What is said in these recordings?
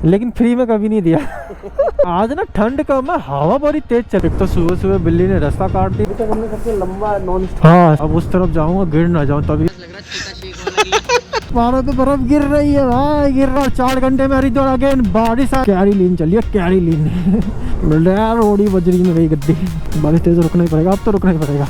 लेकिन फ्री में कभी नहीं दिया। आज ना ठंड कम है, हवा बड़ी तेज चल। एक तो सुबह सुबह बिल्ली ने रास्ता काट दिया। तो हमने सबसे लंबा नॉन। हाँ, अब उस तरफ जाऊंगा, गिर ना जाऊं तभी। मारो तो बर्फ गिर रही है भाई, गिर रहा। 4 घंटे में हरिद्वार अगेन बारिश। कैरी लीन चलिए, कैरी लीन। रोड़ी बजरी में गई गद्दी। बारिश तेज रुकना ही पड़ेगा, अब तो रुकना ही पड़ेगा।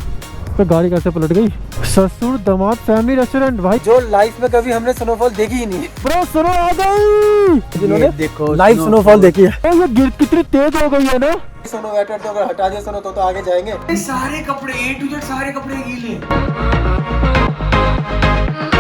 तो गाड़ी कैसे पलट गई। ससुर दामाद फैमिली रेस्टोरेंट भाई, जो लाइफ में कभी हमने स्नोफॉल देखी ही नहीं। ब्रो स्नो आ गई, जिन्होंने देखो लाइव स्नोफॉल देखी है। ये गिर कितनी तेज हो गई है ना। स्नो वेटर तो अगर हटा दिया स्नो तो आगे जाएंगे। सारे कपड़े A to Z सारे कपड़े गीले।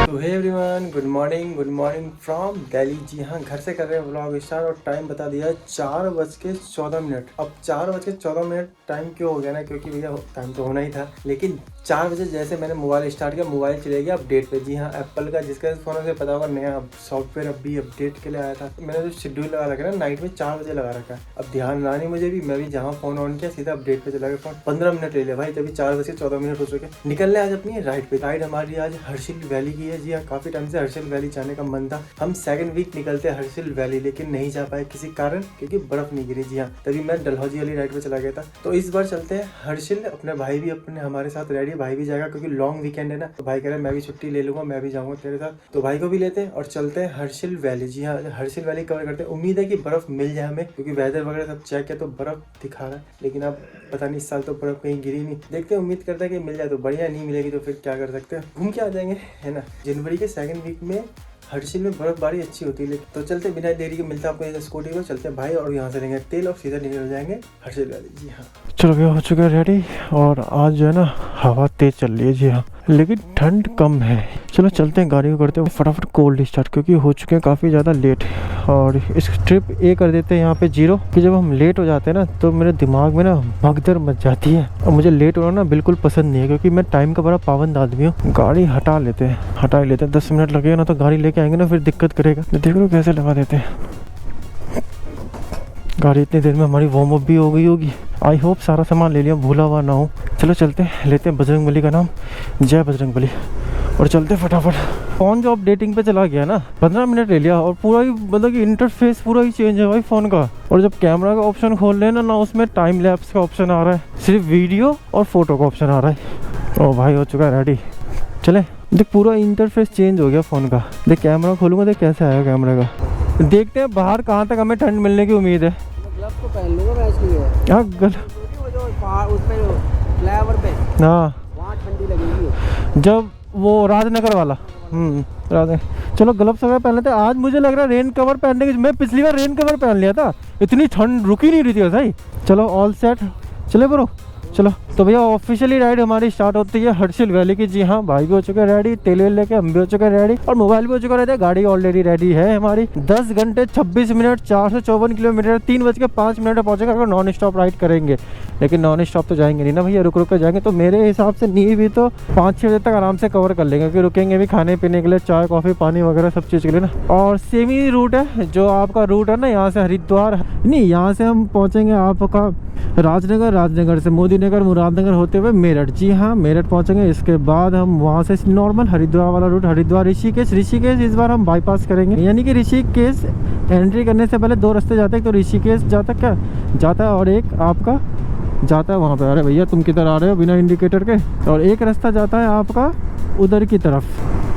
तो hey everyone, good morning from Delhi. जी हाँ, घर से कर रहे हैं व्लॉग स्टार्ट और टाइम बता दिया 4:14। अब 4:14 टाइम क्यों हो गया ना, क्योंकि भैया टाइम तो होना ही था, लेकिन 4 बजे जैसे मैंने मोबाइल स्टार्ट किया, मोबाइल चले गया अपडेट पे। जी हाँ, एप्पल का जिसका फ़ोन से पता होगा, नया सॉफ्टवेयर अभी अपडेट के लिए आया था। मैंने जो शेड्यूल लगा रखा है ना, नाइट में 4 बजे लगा रखा है। अब ध्यान रहा नहीं मुझे भी, मैं भी जहाँ फ़ोन ऑन किया सीधा अपडेट पे चला गया फ़ोन। 15 मिनट ले लिया भाई, तभी 4:14 हो चुके। निकल रहे आज अपनी राइड पे। राइड हमारी आज हर्षिल वैली की है। जी हाँ, काफ़ी टाइम से हर्षिल वैली जाने का मन था। हम 2nd वीक निकलते हर्षिल वैली, लेकिन नहीं जा पाए किसी कारण, क्योंकि बर्फ नहीं गिरी। जी हाँ, तभी मैं डलहौजी वाली राइड पे चला गया था। तो इस बार चलते हैं हर्षिल। अपने भाई भी अपने हमारे साथ रेडी, भाई भी जाएगा क्योंकि लॉन्ग वीकेंड है ना। तो भाई कह रहा है मैं भी छुट्टी ले लूंगा, मैं भी जाऊंगा तेरे साथ। तो भाई को भी लेते हैं और चलते हैं हर्षिल वैली। जी हाँ, हर्षिल वैली कवर करते हैं। उम्मीद है कि बर्फ मिल जाए हमें, क्योंकि वेदर वगैरह सब चेक किया तो बर्फ दिखा रहा है, लेकिन अब पता नहीं इस साल तो बर्फ कहीं गिरी नहीं। देखते हैं, उम्मीद करते हैं कि मिल जाए तो बढ़िया, नहीं मिलेगी तो फिर क्या कर सकते हैं, घूम के आ जाएंगे, है ना। जनवरी के 2nd वीक में हर्षिल में बर्फबारी अच्छी होती है। तो चलते बिना देरी के, मिलता है आपको स्कूटी पर। चलते हैं भाई, और यहाँ से लेंगे तेल और सीधा निकल जाएंगे हर्षिल वैली। जी हाँ, चलो गया, हो चुका है रेडी। और आज जो है ना, हवा तेज चल रही है। जी हाँ, लेकिन ठंड कम है। चलो चलते हैं, गाड़ी को करते हैं फटाफट कोल्ड स्टार्ट, क्योंकि हो चुके हैं काफ़ी ज़्यादा लेट। और इस ट्रिप ए कर देते हैं यहाँ पे 0, कि जब हम लेट हो जाते हैं ना तो मेरे दिमाग में ना भगदड़ मच जाती है। और मुझे लेट होना ना बिल्कुल पसंद नहीं है, क्योंकि मैं टाइम का बड़ा पाबंद आदमी हूँ। गाड़ी हटा लेते हैं 10 मिनट लगेगा ना, तो गाड़ी लेके आएंगे ना फिर दिक्कत करेगा। देख लो कैसे लगा देते हैं गाड़ी। इतनी देर में हमारी वार्म अप भी हो गई होगी। आई होप सारा सामान ले लिया, भूला हुआ ना हो। चलो चलते हैं, लेते हैं बजरंगबली का नाम, जय बजरंगबली, और चलते फटाफट। फ़ोन जो अपडेटिंग पे चला गया ना, 15 मिनट ले लिया, और पूरा ही मतलब कि इंटरफेस पूरा ही चेंज है भाई फ़ोन का। और जब कैमरा का ऑप्शन खोल लेना ना, उसमें टाइम लैप्स का ऑप्शन आ रहा है, सिर्फ वीडियो और फोटो का ऑप्शन आ रहा है। ओ भाई, हो चुका है रेडी। चले देख, पूरा इंटरफेस चेंज हो गया फ़ोन का। देख कैमरा खोलूँगा, देख कैसे आएगा कैमरे का। देखते हैं बाहर कहाँ तक हमें ठंड मिलने की उम्मीद है। ग्लव्स तो पहन लूंगा मैं इसलिए। हाँ, उस पे फ्लाईओवर पे, हाँ, वहाँ ठंडी लगेगी जब वो राजनगर वाला। चलो ग्लव्स वगैरह पहन लेते हैं। आज मुझे लग रहा है रेन कवर पहनने की, मैं पिछली बार रेन कवर पहन लिया था, इतनी ठंड रुकी नहीं रही थी भाई। चलो ऑल सेट, चले ब्रो, चलो। तो भैया ऑफिशियली राइड हमारी स्टार्ट होती है हर्षिल वैली की। जी हाँ, भाई भी हो चुके हैं रेडी, तेल वेल लेके हम भी हो चुके हैं रेडी, और मोबाइल भी हो चुका रहता है। गाड़ी ऑलरेडी रेडी है हमारी। 10 घंटे 26 मिनट 454 किलोमीटर 3:05 पहुंचेगा, अगर नॉन स्टॉप राइड करेंगे। लेकिन नॉन स्टॉप तो जाएंगे नहीं ना भैया, रुक रुक कर जाएंगे। तो मेरे हिसाब से नहीं भी तो 5-6 बजे तक आराम से कवर कर लेंगे, क्योंकि रुकेंगे भी खाने पीने के लिए, चाय कॉफ़ी पानी वगैरह सब चीज़ के लिए ना। और सेम ही रूट है जो आपका रूट है ना, यहाँ से हरिद्वार नहीं, यहाँ से हम पहुँचेंगे आपका राजनगर से मोदी नगर मुरादनगर होते हुए मेरठ। जी हाँ, मेरठ पहुँचेंगे। इसके बाद हम वहाँ से नॉर्मल हरिद्वार वाला रूट, हरिद्वार ऋषिकेश इस बार हम बाईपास करेंगे। यानी कि ऋषिकेश एंट्री करने से पहले 2 रास्ते जाते हैं, तो ऋषिकेश जाता है और एक आपका जाता है वहाँ पे। अरे भैया तुम किधर आ रहे हो बिना इंडिकेटर के। और एक रास्ता जाता है आपका उधर की तरफ,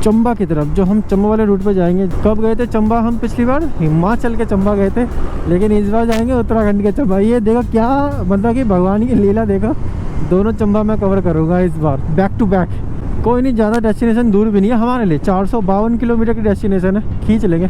चंबा की तरफ, जो हम चंबा वाले रूट पे जाएंगे। कब गए थे चंबा हम पिछली बार? हिमाचल के चंबा गए थे, लेकिन इस बार जाएंगे उत्तराखंड के चंबा। ये देखो क्या मतलब कि भगवान की लीला, देखो दोनों चंबा मैं कवर करूँगा इस बार बैक टू बैक। कोई नहीं, ज़्यादा डेस्टिनेशन दूर भी नहीं है हमारे लिए, 452 किलोमीटर की डेस्टिनेशन है, खींच लेंगे।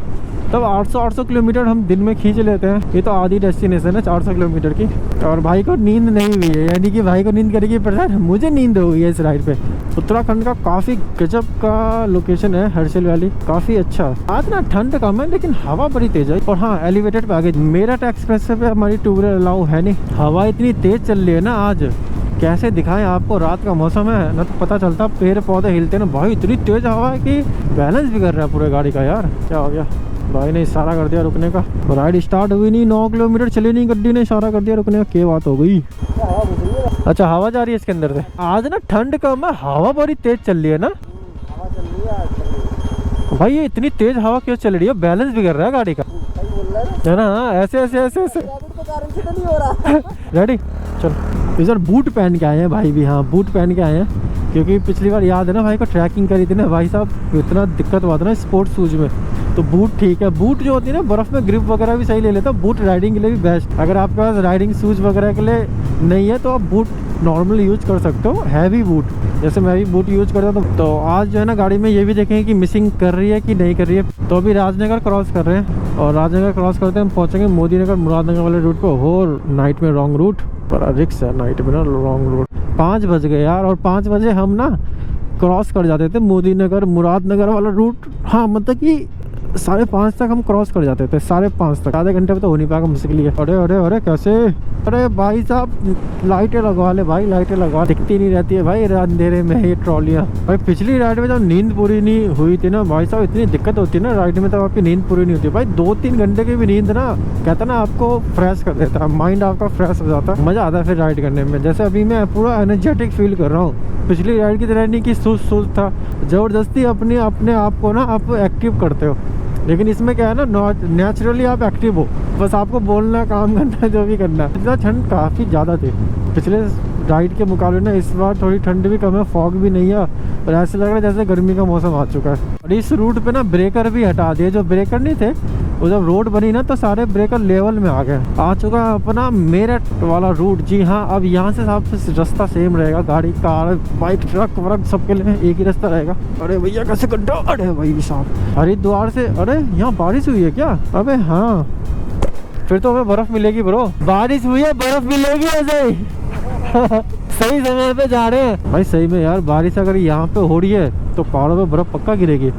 तब 800 किलोमीटर हम दिन में खींच लेते हैं। ये तो आधी डेस्टिनेशन है 400 किलोमीटर की। और भाई को नींद नहीं हुई है, यानी कि भाई को नींद करेगी परेशान, मुझे नींद हुई है इस राइड पे। उत्तराखंड का काफ़ी गजब का लोकेशन है हर्षिल वैली, काफ़ी अच्छा। आज ना ठंड कम है, लेकिन हवा बड़ी तेज़ है। और हाँ, एलिवेटेड पे आगे मेरठ एक्सप्रेस पे हमारी 2 व्हीलर अलाउ है नहीं। हवा इतनी तेज़ चल रही है ना आज, कैसे दिखाएं आपको। रात का मौसम है ना, तो पता चलता पेड़ पौधे हिलते ना भाई, इतनी तेज़ हवा है कि बैलेंस भी कर रहा है पूरे गाड़ी का। यार क्या हो गया, भाई ने इशारा कर दिया रुकने का। राइड स्टार्ट हुई नहीं, 9 किलोमीटर चली नहीं, गड्डी ने इशारा कर दिया रुकने का। क्या बात हो गई। अच्छा, हवा जा रही है इसके अंदर से। आज ना ठंड कम है, हवा बड़ी तेज चल रही है ना। हवा चल रही है भाई, ये इतनी तेज हवा क्यों चल रही है? बैलेंस भी कर रहा है गाड़ी का। रहा है है ना। हाँ, ऐसे ऐसे ऐसे ऐसे रैबिट के कारण से तो नहीं हो रहा। रेडी चलो। इधर बूट पहन के आए हैं भाई भी, हाँ बूट पहन के आए हैं, क्योंकि पिछली बार याद है ना भाई को ट्रैकिंग करी थी ना भाई साहब, इतना दिक्कत हुआ था ना स्पोर्ट्स शूज में। तो बूट ठीक है, बूट जो होती है ना बर्फ़ में ग्रिप वगैरह भी सही ले लेता, बूट राइडिंग के लिए भी बेस्ट। अगर आपके पास राइडिंग शूज वगैरह के लिए नहीं है तो आप बूट नॉर्मल यूज कर सकते हो, हैवी बूट, जैसे मैं भी बूट यूज करता हूँ। तो आज जो है ना गाड़ी में ये भी देखेंगे कि मिसिंग कर रही है कि नहीं कर रही है। तो अभी राजनगर क्रॉस कर रहे हैं, और राजनगर क्रॉस करते हैं हम पहुँचेंगे मोदी नगर मुरादनगर वाले रूट पे। हो नाइट में रॉन्ग रूट, बड़ा रिक्स है नाइट में ना रॉन्ग रूट। 5 बज गए यार, और 5 बजे हम ना क्रॉस कर जाते थे मोदी नगर मुरादनगर वाला रूट। हाँ मतलब कि 5:30 तक हम क्रॉस कर जाते थे, 5:30 तक। आधे घंटे में तो हो नहीं पाएगा मुश्किल ही है। अरे अरे अरे कैसे, अरे भाई साहब लाइटें लगवा ले भाई, लाइटें लगवा, दिखती नहीं रहती है भाई अंधेरे में ये ट्रॉलियाँ। भाई पिछली राइड में जब नींद पूरी नहीं हुई थी ना भाई साहब, इतनी दिक्कत होती है ना राइड में, तब आपकी नींद पूरी नहीं होती भाई। 2-3 घंटे की भी नींद ना कहता ना आपको फ्रेश कर देता है, माइंड आपका फ्रेश हो जाता है, मज़ा आता है फिर राइड करने में। जैसे अभी मैं पूरा एनर्जेटिक फील कर रहा हूँ, पिछली राइड की तरह नहीं कि सुस्त था, ज़बरदस्ती अपने आप को ना आप एक्टिव करते हो। लेकिन इसमें क्या है ना, नेचुरली आप एक्टिव हो, बस आपको बोलना, काम करना, जो भी करना है। इतना ठंड काफ़ी ज़्यादा थी पिछले राइड के मुकाबले ना, इस बार थोड़ी ठंड भी कम है, फॉग भी नहीं है, और ऐसा लग रहा है जैसे गर्मी का मौसम आ चुका है। और इस रूट पे ना ब्रेकर भी हटा दिए, जो ब्रेकर नहीं थे, वो जब रोड बनी ना तो सारे ब्रेकर लेवल में आ गए। आ चुका है अपना मेरठ वाला रूट। जी हाँ, अब यहाँ से साफ रास्ता सेम रहेगा, गाड़ी, कार, बाइक, ट्रक वरक सबके लिए एक ही रास्ता रहेगा। अरे भैया कैसे गड्ढा, अरे भाई साहब हरिद्वार से, अरे यहाँ बारिश हुई है क्या? अबे हाँ, फिर तो हमें बर्फ मिलेगी ब्रो, बारिश हुई है बर्फ मिलेगी ऐसे ही। सही समय पे जा रहे हैं भाई, सही में यार। बारिश अगर यहाँ पे हो रही है तो पहाड़ों पे बर्फ पक्का गिरेगी,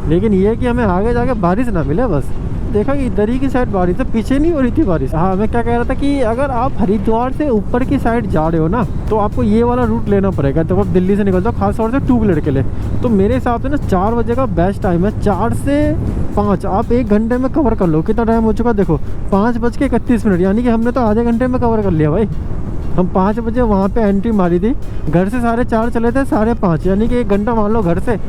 लेकिन ये कि हमें आगे जाके बारिश ना मिले बस। देखा कि इधर ही की साइड बारिश है, पीछे नहीं हो रही थी बारिश। हाँ मैं क्या कह रहा था कि अगर आप हरिद्वार से ऊपर की साइड जा रहे हो ना, तो आपको ये वाला रूट लेना पड़ेगा। तो आप दिल्ली से निकलते हो, खासतौर से 2 व्हीलर के लिए, तो मेरे हिसाब से ना 4 बजे का बेस्ट टाइम है। 4 से 5 आप 1 घंटे में कवर कर लो। कितना टाइम हो चुका देखो, 5:31, यानी कि हमने तो आधे घंटे में कवर कर लिया भाई। हम 5 बजे वहाँ पे एंट्री मारी थी, घर से 4:30 चले थे, 5:30, यानी कि 1 घंटा मान लो घर से,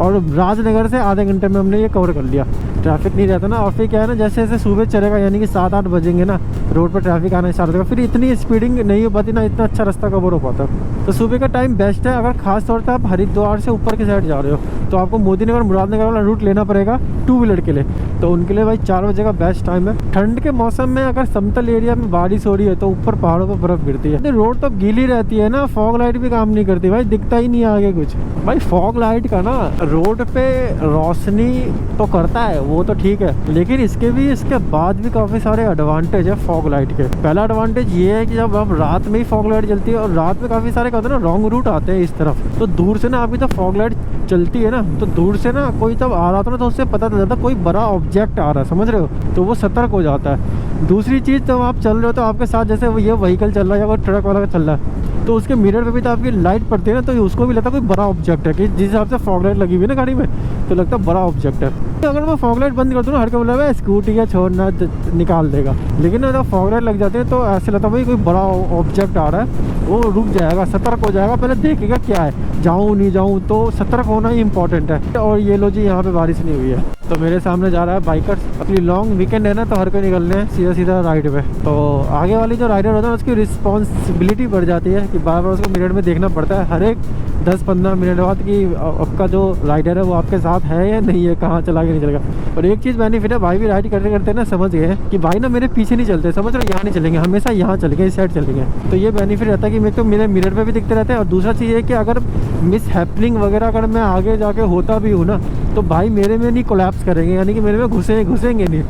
और राजनगर से आधे घंटे में हमने ये कवर कर लिया। ट्रैफिक नहीं रहता ना, और फिर क्या है ना, जैसे जैसे सुबह चलेगा यानी कि 7-8 बजेंगे ना, रोड पर ट्रैफिक आना स्टार्ट होगा, फिर इतनी स्पीडिंग नहीं हो पाती ना, इतना अच्छा रास्ता कवर हो पाता। तो सुबह का टाइम बेस्ट है। अगर खास तौर पर आप हरिद्वार से ऊपर की साइड जा रहे हो तो आपको मोदी नगर मुरादनगर वाला रूट लेना पड़ेगा 2 व्हीलर के लिए। तो उनके लिए भाई 4 बजे का बेस्ट टाइम है। ठंड के मौसम में अगर समतल एरिया में बारिश हो रही है तो ऊपर पहाड़ों पर बर्फ गिरती है, रोड तो गीली रहती है ना, फॉग लाइट भी काम नहीं करती भाई, दिखता ही नहीं आगे कुछ। भाई फॉग लाइट का ना रोड पे रोशनी तो करता है, वो तो ठीक है, लेकिन इसके बाद भी काफ़ी सारे एडवांटेज है फॉग लाइट के। पहला एडवांटेज ये है कि जब आप रात में ही फॉग लाइट जलती है, और रात में काफ़ी सारे कहते हैं ना रॉन्ग रूट आते हैं इस तरफ, तो दूर से ना आपकी जब फॉग लाइट चलती है ना, तो दूर से ना कोई जब आ रहा था ना, तो उससे पता चलता कोई बड़ा ऑब्जेक्ट आ रहा है, समझ रहे हो, तो वो सतर्क हो जाता है। दूसरी चीज़, जब आप चल रहे हो तो आपके साथ जैसे ये व्हीकल चल रहा है या वो ट्रक वाला चल रहा है, तो उसके मिरर पे भी तो आपकी लाइट पड़ती है ना, तो उसको भी लगता है कोई बड़ा ऑब्जेक्ट है, कि जिस हिसाब से फॉग लाइट लगी हुई है ना गाड़ी में, तो लगता है बड़ा ऑब्जेक्ट है। तो अगर मैं फॉग लाइट बंद कर दूँ ना, हर कोई बोला है स्कूटी या छोड़ना निकाल देगा, लेकिन जब फॉग लाइट लग जाती है तो ऐसे लगता है भाई कोई बड़ा ऑब्जेक्ट आ रहा है, वो रुक जाएगा, सतर्क हो जाएगा, पहले देखेगा क्या है, जाऊँ नहीं जाऊँ, तो सतर्क होना ही इंपॉर्टेंट है। और ये लो जी, यहाँ पे बारिश नहीं हुई है, तो मेरे सामने जा रहा है बाइकर्स। अपनी लॉन्ग वीकेंड है ना, तो हर कोई निकलने हैं सीधा सीधा राइड पे। तो आगे वाली जो राइडर होता है उसकी रिस्पॉन्सिबिलिटी बढ़ जाती है कि बार बार उसको मिरर में देखना पड़ता है हर एक 10-15 मिनट बाद कि आपका जो राइडर है वो आपके साथ है या नहीं है, कहाँ चला के नहीं चलेगा। और एक चीज़ बेनिफिट है, भाई भी राइड करते करते ना समझ गए कि भाई ना मेरे पीछे नहीं चलते, समझ रहे हो, यहाँ नहीं चलेंगे, हमेशा यहाँ चलेंगे, इस साइड चलेंगे। तो ये बेनिफिट रहता है कि मेरे तो मेरे मिरर पे भी दिखते रहते हैं। और दूसरा चीज़ है कि अगर मिस हैपनिंग वगैरह अगर मैं आगे जाके होता भी हूँ ना, तो भाई मेरे में नहीं कोलैप्स करेंगे, यानी कि मेरे में घुसेंगे नहीं,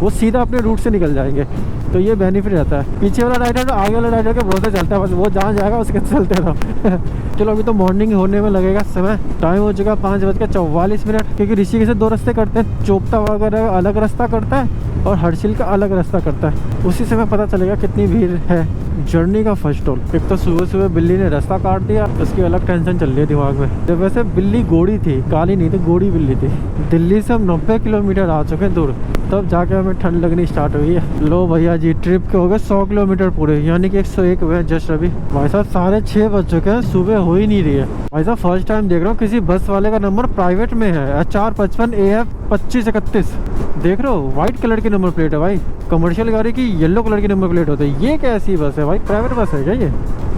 वो सीधा अपने रूट से निकल जाएंगे। तो ये बेनिफिट रहता है। पीछे वाला राइडर आगे वाला राइडर के भरोसे चलता है, बस वो जहाँ जाएगा उसके चलते रहो। चलो अभी तो मॉर्निंग होने में लगेगा समय, टाइम हो चुका 5:44, क्योंकि ऋषिकेश से 2 रास्ते करते हैं, चोपता वगैरह अलग रास्ता करता है और हर्षिल का अलग रास्ता करता है। उसी समय पता चलेगा कितनी भीड़ है। जर्नी का फर्स्ट टोल, एक तो सुबह सुबह बिल्ली ने रास्ता काट दिया, उसकी अलग टेंशन चल रही है दिमाग में। जब वैसे बिल्ली गोड़ी थी, काली नहीं थी, गोड़ी बिल्ली थी। दिल्ली से हम 90 किलोमीटर आ चुके हैं दूर, तब जाके हमें ठंड लगनी स्टार्ट हुई है। लो भैया जी, ट्रिप के हो गए 100 किलोमीटर पूरे, यानी कि 101 हुए जस्ट अभी। भाई साहब 6:30 बज चुके हैं, सुबह हो ही नहीं रही है। भाई साहब फर्स्ट टाइम देख रहा हूँ किसी बस वाले का नंबर प्राइवेट में है, HR55 AF 2531, देख रहे हो, व्हाइट कलर के नंबर प्लेट है भाई। कमर्शियल गाड़ी की येलो कलर की नंबर प्लेट होती है। ये कैसी बस है भाई? प्राइवेट बस है क्या ये?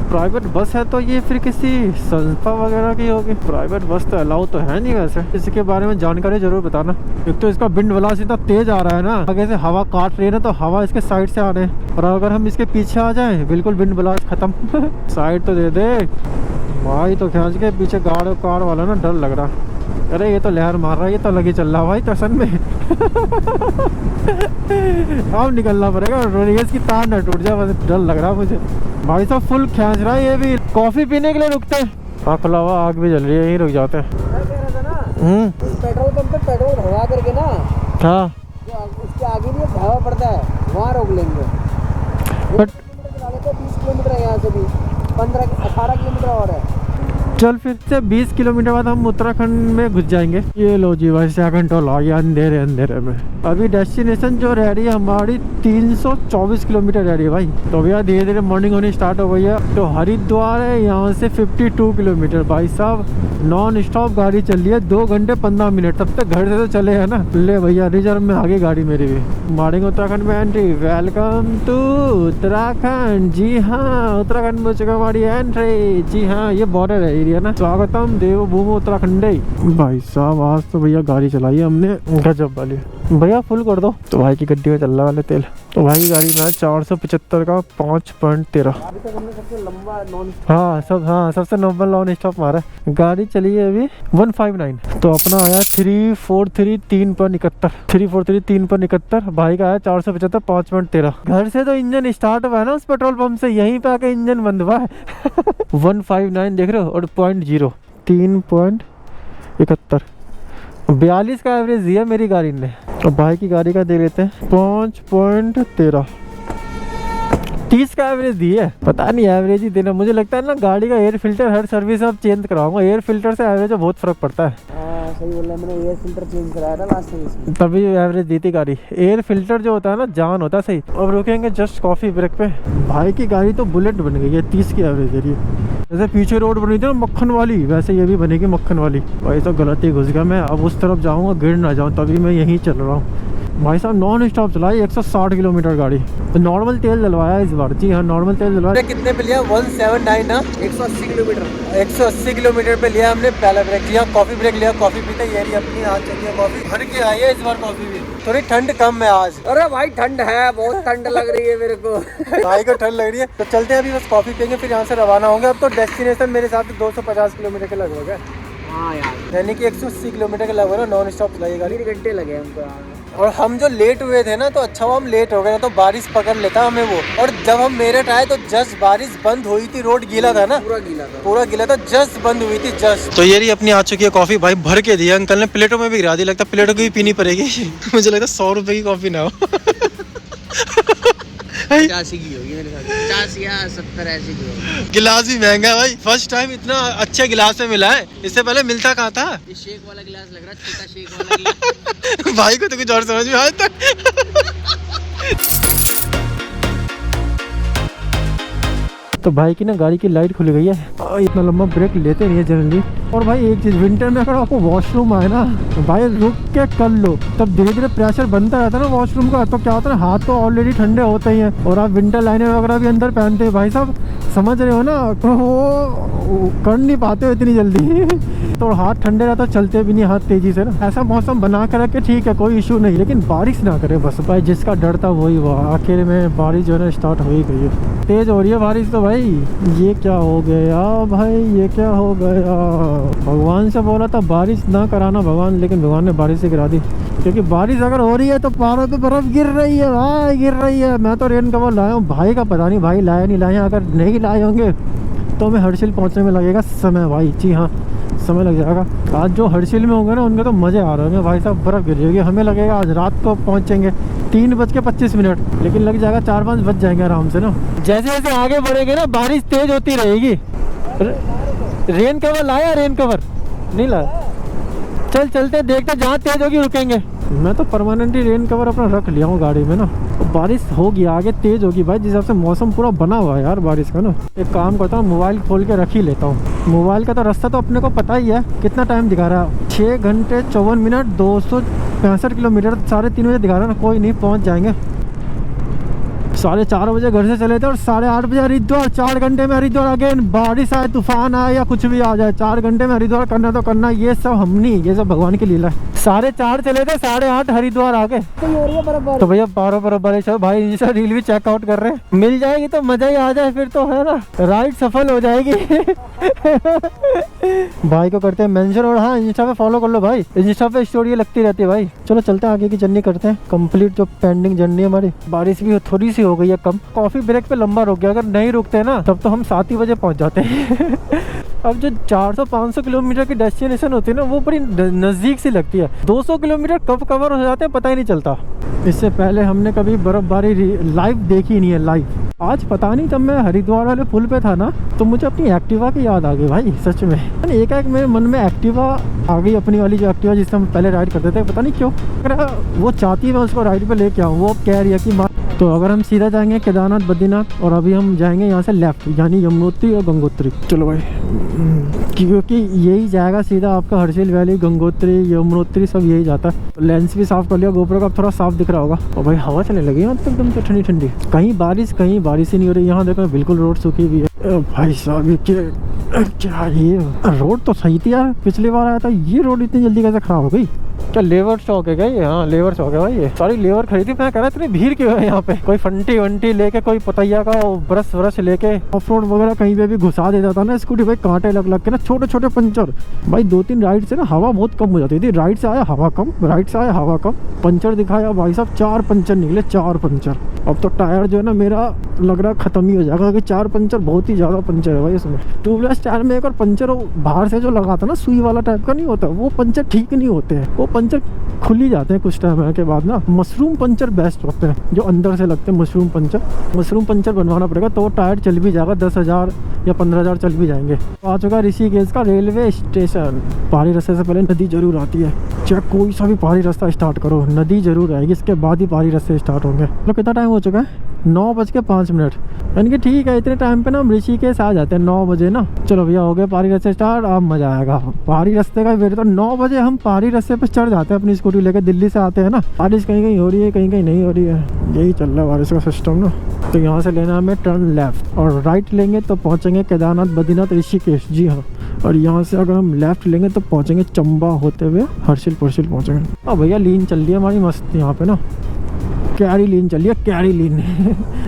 प्राइवेट बस है तो ये फिर किसी संस्था वगैरह की होगी। प्राइवेट बस तो अलाउ तो है नहीं वैसे। इसके बारे में जानकारी जरूर बताना। एक तो इसका विंड ब्लास्ट इतना तेज आ रहा है ना, आगे से हवा काट रही है ना, तो हवा इसके साइड से आ रहे हैं, और अगर हम इसके पीछे आ जाए बिल्कुल विंड ब्लास्ट खत्म। साइड तो दे दे भाई। तो खींच के पीछे कार वाला ना डर लग रहा। अरे ये तो लहर मार रहा है, ये तो लगे चल रहा भाई टसन में। अब निकलना पड़ेगा, रेस की तार न टूट जाए, बस डर लग रहा मुझे। भाई साहब फुल खींच रहा है ये भी। कॉफी पीने के लिए रुकते हैं। हाँ खुला हुआ आग भी जल रही है, यहीं रुक जाते हैं। पेट्रोल पंप पे पेट्रोल भरवा करके ना, हाँ उसके आगे भी एक ढाबा पड़ता है, वहाँ रोक लेंगे। बट 20 किलोमीटर है यहाँ से भी, 18 किलोमीटर और है। चल फिर से 20 किलोमीटर बाद हम उत्तराखंड में घुस जाएंगे। ये लो जी भाई सेकंड टोल आ गया अंधेरे में। अभी डेस्टिनेशन जो रह रही है हमारी 324 किलोमीटर रह रही है भाई। तो भैया धीरे धीरे मॉर्निंग होनी स्टार्ट हो गई है। तो हरिद्वार है यहाँ से 52 किलोमीटर भाई साहब। नॉन स्टॉप गाड़ी चल रही है, 2 घंटे 15 मिनट। तब तक घर से तो चले है ना। ले भैया रिजर्व में आगे गाड़ी मेरी भी। मारेंगे उत्तराखंड में एंट्री। Welcome to Uttarakhand. जी हाँ उत्तराखंड में चुका हमारी एंट्री। जी हाँ ये बॉर्डर है एरिया ना। स्वागतम देवभूमि उत्तराखंड। भाई साहब आज तो भैया गाड़ी चलाई है हमने गजब वाली। भैया फुल कर दो। तो भाई की गड्डी में चल रहा वाले तेल। तो भाई की गाड़ी में 475 का 5.13। अभी तक हमने सबसे लंबा नॉन हाँ सबसे नॉर्मल नॉन स्टॉप मारा है। गाड़ी चली है अभी 159। तो अपना आया 343 3.71। 343 3.71। भाई का आया 475 5.13। घर से तो इंजन स्टार्ट हुआ है ना उस पेट्रोल पंप से, यहीं पे आके इंजन बंद हुआ है। 159 देख रहे हो, और 0.0 3.71। 42 का एवरेज दिया मेरी गाड़ी ने। और भाई की गाड़ी का दे लेते हैं 5.13। 30 का एवरेज दिया है। पता नहीं एवरेज ही देना। मुझे लगता है ना गाड़ी का एयर फिल्टर हर सर्विस अब चेंज कराऊंगा। एयर फिल्टर से एवरेज में बहुत फर्क पड़ता है। सही बोल रहा है, मैंने एयर फिल्टर चेंज कराया था लास्ट में, तभी एवरेज दी थी गाड़ी। एयर फिल्टर जो होता है ना जान होता है सही। अब रुकेंगे जस्ट कॉफी ब्रेक पे। भाई की गाड़ी तो बुलेट बन गई है, 30 की एवरेज दे रही है। जैसे पीछे रोड बनी थी ना मक्खन वाली, वैसे ये भी बनेगी मक्खन वाली। भाई तो गलत ही घुस गया मैं। अब उस तरफ जाऊंगा गिर ना जाऊं, तभी मैं यहीं चल रहा हूँ। भाई साहब नॉन स्टॉप चलाई 160 किलोमीटर गाड़ी। तो नॉर्मल तेल डलवाया इस बार। जी हाँ नॉर्मल तेल डलवाया। कितने पे लिया? 179 ना, 180 किलोमीटर। 180 किलोमीटर पे लिया हमने पहला ब्रेक। लिया कॉफी ब्रेक लिया। कॉफी पीते ये रही अपनी हाथ चली है कॉफी। भर के आई है इस बार कॉफी भी। थोड़ी ठंड कम है आज। अरे भाई ठंड है, बहुत ठंड लग रही है मेरे को। भाई को ठंड लग रही है। तो चलते हैं अभी बस कॉफी पियेंगे, फिर यहाँ से रवाना होंगे। अब तो डेस्टिनेशन मेरे हिसाब से 250 किलोमीटर के लगभग है। हाँ यार, यानी कि 180 किलोमीटर के लगभग है। नॉन स्टॉप चलाई गाड़ी। 3 घंटे लगे हमको यार। और हम जो लेट हुए थे ना, तो अच्छा हुआ हम लेट हो गए ना, तो बारिश पकड़ लेता हमें वो। और जब हम मेरठ आए तो जस्ट बारिश बंद हुई थी। रोड गीला था ना, पूरा गीला था। जस्ट बंद हुई थी जस्ट। तो ये रही अपनी आ चुकी है कॉफी। भाई भर के दिया अंकल ने, प्लेटों में भी गिरा दी। लगता है प्लेटों की भी पीनी पड़ेगी। मुझे लगता है 100 रुपए की कॉफी ना हो। 85 की होगी मेरे साथ, 50 या 70 ऐसी की होगी। गिलास भी महंगा है भाई। फर्स्ट टाइम इतना अच्छे गिलास में मिला है। इससे पहले मिलता कहाँ था? ये शेक वाला गिलास लग रहा है, छोटा शेक वाला गिलास। भाई को तो कुछ और समझ में आया तक। तो भाई की ना गाड़ी की लाइट खुल गई है। इतना लंबा ब्रेक लेते नहीं है जनरली। और भाई एक चीज, विंटर में अगर आपको वॉशरूम आए ना, तो भाई रुक के कर लो। तब धीरे धीरे प्रेशर बनता रहता है ना वॉशरूम का। तो क्या होता है, हाथ तो ऑलरेडी ठंडे होते ही हैं, और आप विंटर लाइनर वगैरह भी अंदर पहनते हैं। भाई साहब समझ रहे हो ना, तो वो कर नहीं पाते हो इतनी जल्दी। तो हाथ ठंडे रहता, चलते भी नहीं हाथ तेजी से ना। ऐसा मौसम बना कर रखे ठीक है, कोई इशू नहीं, लेकिन बारिश ना करे बस। भाई जिसका डर था वही हुआ। आखिर में बारिश जो है ना स्टार्ट हो ही गई है। तेज हो रही है बारिश तो भाई। ये क्या हो गया भाई, ये क्या हो गया? भगवान से बोला था बारिश ना कराना भगवान, लेकिन भगवान ने बारिश से गिरा दी। क्योंकि बारिश अगर हो रही है तो पहाड़ों पे बर्फ गिर रही है भाई, गिर रही है। मैं तो रेन कवर लाया हूँ। भाई का पता नहीं भाई लाए नहीं लाए। अगर नहीं लाए होंगे तो हमें हर्षिल पहुँचने में लगेगा समय भाई। जी हाँ समय लग जाएगा। आज जो हर्षिल में होंगे ना उनके तो मज़े आ रहे होंगे भाई साहब। बर्फ़ गिर जाएगी। हमें लगेगा आज रात को पहुँचेंगे 3:25, लेकिन लग जाएगा 4-5 बज जाएंगे आराम से ना। जैसे जैसे आगे बढ़ेंगे ना बारिश तेज होती रहेगी। रेन कवर लाया? रेन कवर नहीं लाया। चल चलते देखते, जहाँ तेज होगी रुकेंगे। मैं तो परमानेंटली रेन कवर अपना रख लिया हूँ गाड़ी में ना। बारिश होगी आगे तेज होगी भाई, जिस हिसाब से मौसम पूरा बना हुआ है यार बारिश का ना। एक काम करता हूँ, मोबाइल खोल के रख ही लेता हूँ। मोबाइल का तो रास्ता तो अपने को पता ही है। कितना टाइम दिखा रहा है? 6 घंटे 54 मिनट 200 65 किलोमीटर, 3:30 बजे दिखा रहा ना, कोई नहीं पहुंच जाएंगे। 4:30 बजे घर से चले थे और 8:30 बजे हरिद्वार। 4 घंटे में हरिद्वार अगेन। बारिश आए, तूफान आए या कुछ भी आ जाए, 4 घंटे में हरिद्वार करना तो करना। ये सब हम नहीं, ये सब भगवान की लीला है। 4:30 चले थे, 8:30 हरिद्वार आ गए। तो भैया 12 बराबर है भाई। इनसे रील भी चेकआउट कर रहे हैं। मिल जाएगी तो मजा ही आ जाए फिर तो, है ना, राइड सफल हो जाएगी। भाई को करते हैं मेंशन। और हाँ, इंस्टा पे फॉलो कर लो भाई, इंस्टा पे स्टोरी लगती रहती है भाई। चलो चलते हैं, आगे की जर्नी करते हैं कंप्लीट, जो पेंडिंग जर्नी है हमारी। बारिश भी थोड़ी सी हो गई है कम। कॉफी ब्रेक पे लंबा रुक गया, अगर नहीं रुकते ना तब तो हम 7 ही बजे पहुंच जाते हैं। अब जो 400-500 किलोमीटर की डेस्टिनेशन होती है ना, वो बड़ी नज़दीक सी लगती है। 200 किलोमीटर कब कवर हो जाते हैं पता ही नहीं चलता। इससे पहले हमने कभी बर्फबारी लाइव देखी नहीं है, लाइव। आज पता नहीं, जब मैं हरिद्वार वाले पुल पे था ना, तो मुझे अपनी एक्टिवा की याद आ गई भाई, सच में। एक मेरे मन में एक्टिवा आ गई, अपनी वाली जो एक्टिवा जिससे हम पहले राइड करते थे, पता नहीं क्यों। अगर वो चाहती है मैं उसको राइड पे लेके आऊँ, वो कह रही है कि तो अगर हम सीधा जाएंगे केदारनाथ, बद्रीनाथ, और अभी हम जाएंगे यहाँ से लेफ्ट, यानी यमुनोत्री और गंगोत्री। चलो भाई, क्योंकि यही जाएगा सीधा आपका हर्षिल वैली, गंगोत्री, यमुनोत्री, सब यही जाता है। लेंस भी साफ कर लिया गोप्रो का, थोड़ा साफ दिख रहा होगा। और भाई हवा चलने लगी यहाँ तक एकदम ठंडी ठंडी। कहीं बारिश ही नहीं हो रही। यहाँ देखो बिल्कुल रोड सूखी हुई है। भाई साहब क्या ये रोड तो सही थी यार, पिछली बार आया था। ये रोड इतनी जल्दी कैसे खराब हो गई? क्या लेबर चौक है क्या ये? हाँ लेबर चौक है भाई ये। सारी लेबर खरीदी। मैं कह रहा इतनी भीड़ क्यों है यहाँ पे? कोई फंटी वंटी लेके, कोई पतैया का ब्रश लेके ऑफ रोड वगैरह कहीं पे भी घुसा देता था ना स्कूटी। भाई कांटे लग के ना, छोटे छोटे पंचर। भाई 2-3 राइड से ना हवा बहुत कम हो जाती थी। राइड से आया हवा कम, राइड से आया हवा कम, पंचर दिखाया भाई साहब, 4 पंचर निकले, 4 पंचर। अब तो टायर जो है ना मेरा लग रहा खत्म ही हो जाएगा, क्योंकि 4 पंचर बहुत ही ज्यादा पंचर है भाई इसमें। ट्यूबलेस टायर में एक और पंचर बाहर से जो लगाता ना, सुई वाला टाइप का नहीं होता, वो पंचर ठीक नहीं होते हैं। वो पंचर खुल ही जाते हैं कुछ टाइम के बाद ना। मशरूम पंचर बेस्ट होते हैं, जो अंदर से लगते हैं मशरूम पंचर। मशरूम पंचर बनवाना पड़ेगा तो वो टायर चल भी जाएगा, 10,000 या 15,000 चल भी जाएंगे। आ चुका ऋषिकेश का रेलवे स्टेशन। पहाड़ी रास्ते से पहले नदी जरूर आती है, चाहे कोई सा भी पहाड़ी रास्ता स्टार्ट करो, नदी जरूर आएगी, इसके बाद ही पहाड़ी रास्ते स्टार्ट होंगे। तो कितना टाइम हो चुका है? 9:05। यानी कि ठीक है, इतने टाइम पे ना हम ऋषिकेश आ जाते हैं 9 बजे ना। चलो भैया हो गया पहाड़ी रास्ते स्टार्ट, अब मजा आएगा पहाड़ी रास्ते का। फिर तो 9 बजे हम पहाड़ी रास्ते पे चढ़ जाते हैं अपनी स्कूटी लेकर। दिल्ली से आते हैं ना, बारिश कहीं कहीं हो रही है, कहीं कहीं नहीं हो रही है, यही चल रहा है बारिश का सिस्टम ना। तो यहाँ से लेना हमें टर्न लेफ्ट, और राइट लेंगे तो पहुँचेंगे केदारनाथ, बद्रीनाथ, ऋषिकेश। जी हाँ। और यहाँ से अगर हम लेफ्ट लेंगे तो पहुँचेंगे चंबा होते हुए हर्षिल पुरशिल पहुँचेंगे। अब भैया लीन चल रही है हमारी मस्त यहाँ पे ना, कैरी लीन चलिए, कैरी लीन।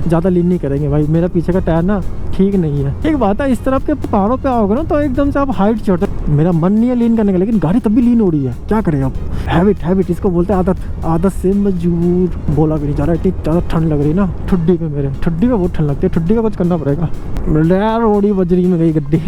ज़्यादा लीन नहीं करेंगे भाई, मेरा पीछे का टायर ना ठीक नहीं है। एक बात है, इस तरफ के पहाड़ों पे आओगे ना तो एकदम से आप हाइट चढ़ते। मेरा मन नहीं है लीन करने का, लेकिन गाड़ी तब भी लीन हो रही है, क्या करें अब। हैबिट इसको बोलते हैं, आदत से मजबूर। बोला भी नहीं जा रहा, इतनी ज़्यादा ठंड लग रही ना ठुड्डी पे। मेरे ठुड्डी पे बहुत ठंड लगती है, ठुड्डी का कुछ करना पड़ेगा। रोड़ी बजरी में गई गड्डी।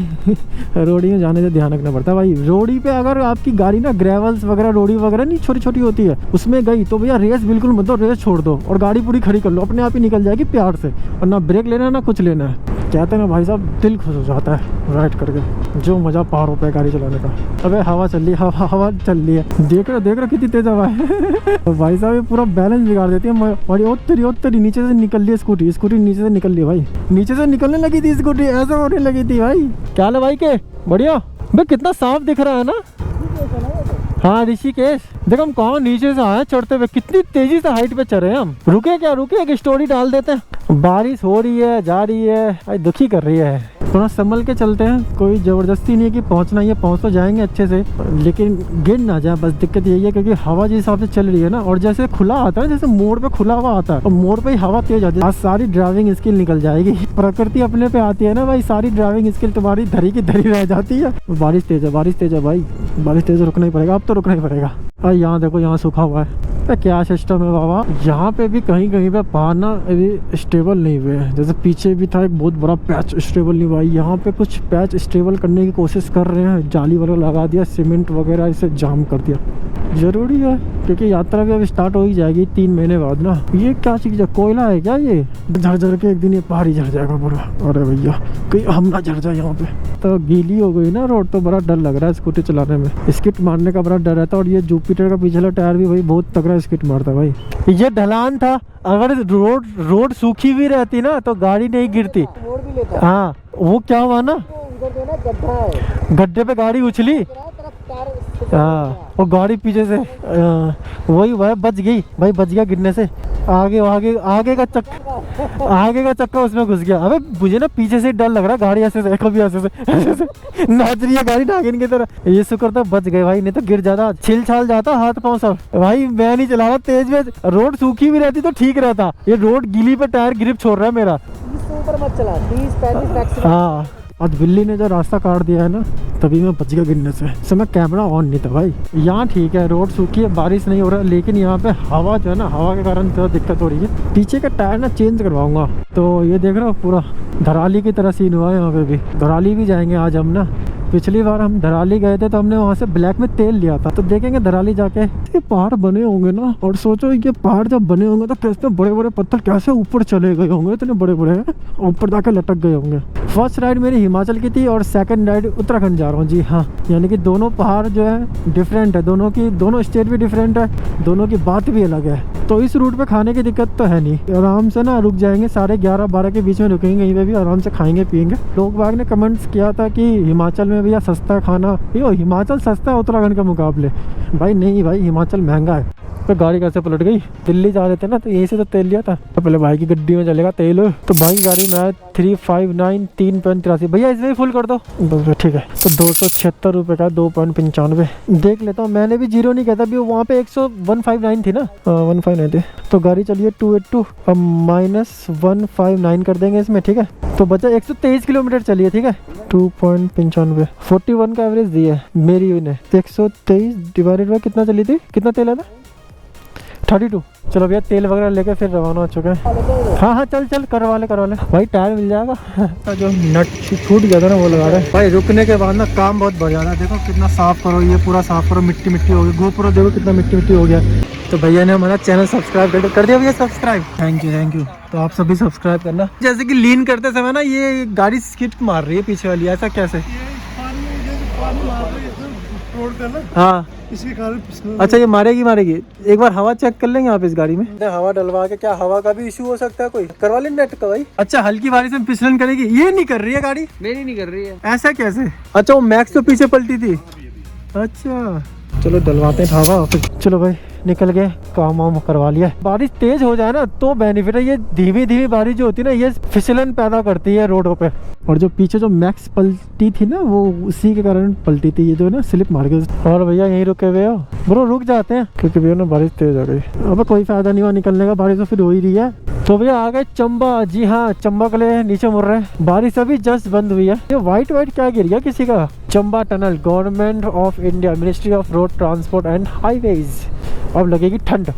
रोड़ी में जाने से ध्यान रखना पड़ता है भाई। रोड़ी पे अगर आपकी गाड़ी ना ग्रेवल्स वगैरह, रोड़ी वगैरह नहीं छोटी छोटी होती है, उसमें गई तो भैया रेस बिल्कुल मत दो, रेस छोड़ दो और गाड़ी पूरी खड़ी कर लो, अपने आप ही निकल जाएगी प्यार से। और ना ब्रेक लेना है ना कुछ लेना है। कहते हैं ना भाई साहब, दिल खुश हो जाता है राइड करके, जो मजा पहाड़ों पे गाड़ी चलाने का। अबे हवा चल रही है, हवा चल रही है, देख रहे कितनी तेज हवा है। तो भाई साहब ये पूरा बैलेंस बिगाड़ देती है। बड़ी ओत्तरी नीचे से निकल रही है स्कूटी नीचे से निकल रही है भाई, नीचे से निकलने लगी थी स्कूटी, ऐसे होने लगी थी भाई। क्या है भाई के बढ़िया भाई, कितना साफ दिख रहा है ना। हाँ ऋषिकेश, देखो हम कहाँ नीचे से आए चढ़ते हुए, कितनी तेजी से हाइट पे चढ़े हम। रुके एक स्टोरी डाल देते हैं। बारिश हो रही है, जा रही है भाई, दुखी कर रही है। थोड़ा संभल के चलते हैं, कोई जबरदस्ती नहीं है कि पहुंचना ही है, पहुंच तो जाएंगे अच्छे से, लेकिन गिर ना जाए बस। दिक्कत यही है क्योंकि हवा जिस हिसाब से चल रही है ना, और जैसे खुला आता है, जैसे मोड़ पे खुला हुआ आता है, और मोड़ पे ही हवा तेज आती है। आज सारी ड्राइविंग स्किल निकल जाएगी। प्रकृति अपने पे आती है ना भाई, सारी ड्राइविंग स्किल तुम्हारी धरी की धरी रह जाती है। बारिश तेज है भाई, बारिश तेज रुकना ही पड़ेगा, अब तो रुकना ही पड़ेगा। और यहाँ देखो, यहाँ सूखा हुआ है। क्या सिस्टम है बाबा, यहाँ पे भी कहीं कहीं पे पहाड़ ना अभी स्टेबल नहीं हुए हैं। जैसे पीछे भी था एक बहुत बड़ा पैच स्टेबल नहीं हुआ, यहाँ पे कुछ पैच स्टेबल करने की कोशिश कर रहे हैं। जाली वगैरह लगा दिया, सीमेंट वगैरह इसे जाम कर दिया। जरूरी है क्योंकि यात्रा भी अब स्टार्ट हो ही जाएगी 3 महीने बाद ना। ये क्या चीज़ है, कोयला है क्या? ये झर के एक दिन ये पहाड़ ही झड़ जाएगा पूरा। अरे भैया कहीं हम ना झड़ जाए यहाँ पे। तो गीली हो गई ना रोड, तो बड़ा डर लग रहा है स्कूटी चलाने में। स्किट मारने का बड़ा डर रहता है। और ये जुपिटर का पिछला टायर भी भाई बहुत तगड़ा स्किट मारता है भाई। ये ढलान था, अगर रोड सूखी भी रहती ना तो गाड़ी नहीं गिरती। हाँ वो क्या हुआ ना, गड्ढा है, गड्ढे पे गाड़ी उछली, हाँ वो गाड़ी पीछे से वही वह बच गई भाई, बच गया गिरने से। आगे आगे का चक्का उसमें घुस गया। अबे मुझे ना पीछे से डर लग रहा है, गाड़ी ऐसे से कभी ऐसे से नाच रही है गाड़ी नागिन की तरह। ये शुक्र था बच गए भाई, नहीं तो गिर जाता, छिल छाल जाता हाथ पांव सब। भाई मैं नहीं चला रहा तेज में, रोड सूखी भी रहती तो ठीक रहता, ये रोड गीली पे टायर ग्रिप छोड़ रहा है मेरा। 30 से ऊपर मत चला, 30-35 मैक्सिमम। हाँ आज बिल्ली ने जो रास्ता काट दिया है ना, तभी मैं बच गया गिरने से। समय कैमरा ऑन नहीं था भाई। यहाँ ठीक है, रोड सूखी है, बारिश नहीं हो रहा है, लेकिन यहाँ पे हवा जो है ना, हवा के कारण थोड़ा दिक्कत हो रही है। पीछे का टायर ना चेंज करवाऊंगा। तो ये देख रहे हो पूरा धराली की तरह सीन हुआ है यहाँ पे भी। धराली भी जाएंगे आज हम ना। पिछली बार हम धराली गए थे तो हमने वहाँ से ब्लैक में तेल लिया था, तो देखेंगे धराली जाके। ये पहाड़ बने होंगे ना, और सोचो ये पहाड़ जब बने होंगे तो कैसे बड़े बड़े पत्थर कैसे ऊपर चले गए होंगे, इतने बड़े बड़े ऊपर जाके लटक गए होंगे। फर्स्ट राइड मेरी हिमाचल की थी और सेकंड राइड उत्तराखंड जा रहा हूँ जी। हाँ यानी कि दोनों पहाड़ जो है डिफरेंट है, दोनों स्टेट भी डिफरेंट है, दोनों की बात भी अलग है। तो इस रूट पे खाने की दिक्कत तो है नहीं, आराम से ना रुक जाएंगे, 11:30-12 के बीच में रुकेंगे, यहीं पे भी आराम से खाएंगे पियेंगे। लोग बाग ने कमेंट्स किया था कि हिमाचल में भैया सस्ता खाना, यो हिमाचल सस्ता है उत्तराखंड के मुकाबले। भाई नहीं भाई, हिमाचल महंगा है। तो गाड़ी कैसे पलट गई, दिल्ली जा रहे थे ना तो यहीं से तो तेल लिया था। तो पहले भाई की गड्डी में चलेगा तेल, तो भाई की गाड़ी में आया 359 3.83। भैया इसमें ही फुल कर दो बस, ठीक है। तो 276 रुपये का 2.95 देख लेता हूँ। मैंने भी जीरो नहीं कहता, वहाँ पे 159 थी ना, 159 थी। तो गाड़ी चलिए 282, अब -159 कर देंगे इसमें, ठीक है। तो बचा 123 किलोमीटर चलिए, ठीक है। 2.95 41 का एवरेज दिया है मेरी ने। 123 डिवाइडेड बाय कितना चली थी, कितना तेल है था 32। चलो भैया तेल वगैरह लेके फिर रवाना हो चुके हैं। हाँ चल करवा ले भाई, टायर मिल जाएगा। जो नट छूट गया था ना वो लगा रहे भाई। रुकने के बाद ना काम बहुत बढ़ जाता है। देखो कितना साफ करो, ये पूरा साफ करो, मिट्टी हो गई। गोपुरा देखो कितना मिट्टी हो गया। तो भैया ने हमारा चैनल सब्सक्राइब कर दिया भैया, सब्सक्राइब। Thank you. तो आप सभी सब्सक्राइब करना। जैसे कि लीन करते समय ना ये गाड़ी स्किट मार रही है पीछे वाली, ऐसा कैसे? हाँ इसके कारण। अच्छा ये मारेगी। एक बार हवा चेक कर लेंगे आप इस गाड़ी में, हवा डलवा के। क्या हवा का भी इशू हो सकता है, कोई करवा लें नेट का भाई। अच्छा हल्की बारिश में फिसलन करेगी, ये नहीं कर रही है गाड़ी, मेरी नहीं कर रही है। ऐसा कैसे? अच्छा वो मैक्स तो पीछे पलटी थी। अच्छा चलो डलवाते हैं हवा। चलो भाई निकल गए, काम वाम करवा लिया। बारिश तेज हो जाए ना तो बेनिफिट है। ये धीमी बारिश जो होती है ना, ये फिसलन पैदा करती है रोडों पे। और जो पीछे जो मैक्स पलटी थी ना, वो उसी के कारण पलटी थी, ये जो है ना स्लिप मार गई। और भैया यहीं रुके हुए हो ब्रो, रुक जाते हैं क्योंकि भैया ना बारिश तेज हो गई। अब कोई फायदा नहीं हुआ निकलने का, बारिश तो फिर हो ही रही है। तो भैया आ गए चंबा। जी हाँ चंबा के लिए नीचे मुड़ रहे हैं। बारिश अभी जस्ट बंद हुई है। ये व्हाइट क्या गिर गया किसी का? Chamba tunnel, government of India, ministry of road transport and highways. अब लगेगी ठंड,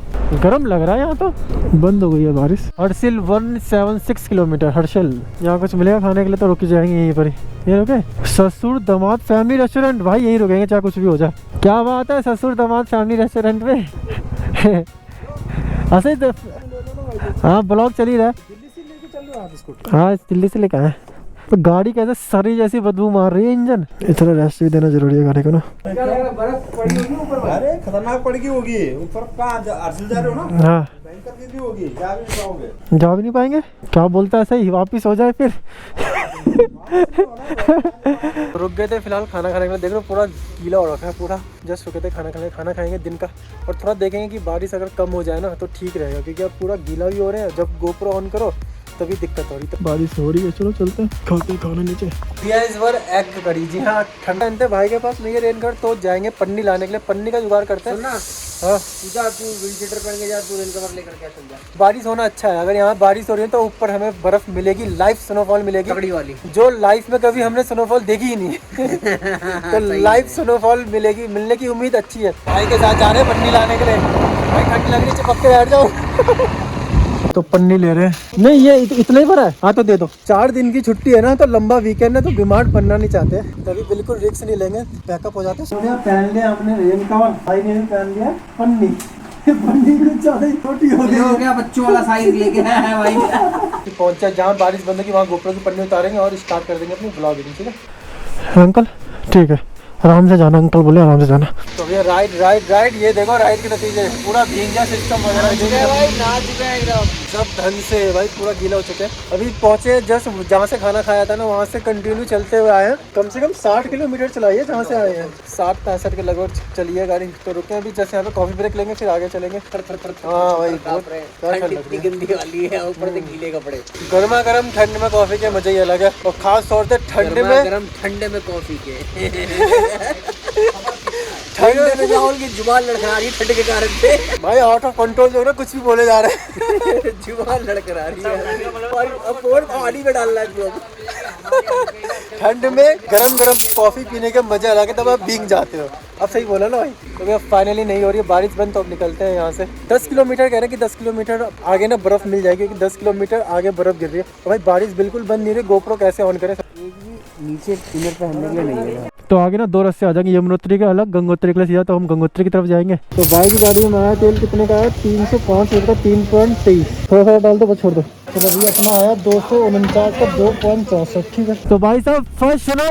गर्म लग रहा है यहाँ तो। बंद हो गई है बारिश। हर्षिल 176 किलोमीटर हर्षिल। यहाँ कुछ मिलेगा खाने के लिए तो रुक जाएंगे यहीं पर ही। ये रुके ससुर दामाद फैमिली रेस्टोरेंट, भाई यहीं रुकेंगे चाहे कुछ भी हो जाए। क्या बात है, ससुर दामाद फैमिली रेस्टोरेंट में ऐसे हाँ ब्लॉग चल ही रहा है। दिल्ली से लेके चल रहे हो आप इसको? हाँ दिल्ली से लेकर आए। तो गाड़ी कैसे सरी जैसी बदबू मार रही है इंजन। इतना रेस्ट भी देना जरूरी है गाड़ी को ना। क्या लग रहा है, बर्फ पड़ी होगी ऊपर? अरे खतरनाक पड़गी होगी ऊपर। कहाँ अर्सिल जा रहे हो ना? हाँ भयंकर गिरती होगी, जा भी नहीं पाओगे। जा भी नहीं पाएंगे। क्या बोलता है, सही वापिस हो जाए फिर। रुक गए थे फिलहाल खाना खाने के लिए। देख लो पूरा गीला हो रखा है पूरा। जस्ट रुके थे खाना खाएंगे दिन का। और थोड़ा देखेंगे कि बारिश अगर कम हो जाए ना तो ठीक रहेगा, क्योंकि अब पूरा गीला भी हो रहे हैं। जब गोप्रो ऑन करो तभी दिक्कत हो रही। तो बारिश हो रही है, चलो चलते हैं खाते खाना नीचे। दिया इस बार एग करी। जी हाँ ठंडा अंत भाई के पास नहीं है रेनकोट, तो जाएंगे पन्नी लाने के लिए। पन्नी का जुगाड़ करते हैं। हाँ जा तू विंटर पहन के जा, तू रेन कवर लेकर के चल जा। बारिश होना अच्छा है। अगर यहाँ बारिश हो रही है तो ऊपर हमें बर्फ मिलेगी, लाइव स्नोफॉल मिलेगी, तगड़ी वाली, जो लाइफ में कभी हमने स्नोफॉल देखी ही नहीं। तो लाइव स्नोफॉल मिलेगी, मिलने की उम्मीद अच्छी है। भाई के साथ जा रहे हैं पन्नी लाने के लिए। भाई ठंड लग रही, चिपक के बैठ जाओ। तो पन्नी ले रहे हैं। नहीं ये इतना ही भरा है। हाँ तो दे दो। 4 दिन की छुट्टी है ना, तो लंबा वीकेंड है, तो बीमार पड़ना नहीं चाहते, तभी बिल्कुल रिस्क नहीं लेंगे, पैकअप हो जाते हैं। पहन लिया आपने रेन कवर, भाई ने भी पहन लिया पन्नी। पन्नी कुछ ज्यादा ही छोटी हो गई हो गया, बच्चों वाला साइज लेके आया है भाई। पहुंचा जहाँ बारिश बंद होगी वहाँ गोप्रो की पन्नी उतारेंगे और स्टार्ट कर देंगे अपनी ब्लॉगिंग, ठीक है अंकल? ठीक है आराम से जाना, अंकल बोले आराम से जाना। तो भैया राइड ये देखो राइड के नतीजे, पूरा भीग गया सिस्टम वगैरह भाई नाच चुके हैं एकदम सब ढंग से भाई, पूरा गीला हो चुके हैं। अभी पहुंचे जस्ट जहाँ से खाना खाया था ना, वहाँ से कंटिन्यू चलते हुए आए हैं। कम से कम 60 किलोमीटर चलाइए जहाँ से आए हैं, 60-65 के लगभग चलिए गाड़ी। तो रुके अभी जैसे यहाँ पे कॉफी ब्रेक लेंगे, फिर आगे चलेंगे। हाँ भाई ठंड इतनी गंदी वाली है, ऊपर से गीले कपड़े। गर्मा गर्म ठंड में कॉफी के मजे ही अलग है, और खास तौर से ठंड में, गरम ठंडे में कॉफी के ठंड में राहुल की जुबान लड़खड़ा रही है ठंड के कारण से। भाई आउट ऑफ कंट्रोल जो है ना, कुछ भी बोले जा रहे हैं। जुबान लड़खड़ा रही है और अब फोन पानी में डालना है। ठंड में गरम गरम कॉफी पीने के मजे अलग है, तब आप भीग जाते हो। अब सही बोला ना भाई। तो भैया फाइनली नहीं हो रही है बारिश बंद, तो अब निकलते हैं यहाँ से। 10 किलोमीटर कह रहे हैं कि 10 किलोमीटर आगे ना बर्फ मिल जाएगी, क्योंकि 10 किलोमीटर आगे बर्फ गिर रही है। तो भाई बारिश बिल्कुल बंद नहीं रही, गोप्रो कैसे ऑन करे। नीचे इनर पहनने के लिए नहीं है। तो आगे ना 2 रास्ते आ जाएंगे, यमुनोत्री के अलग, गंगोत्री के लिए सीधा। तो हम गंगोत्री की तरफ जाएंगे। तो भाई की गाड़ी में आया तेल कितने का है, 305 रुपये का 3.23। थोड़ा सा डाल दो, बस छोड़ दो। चलो भैया अपना आया 249 का 2.64, ठीक है। तो भाई साहब फर्स्ट सुनो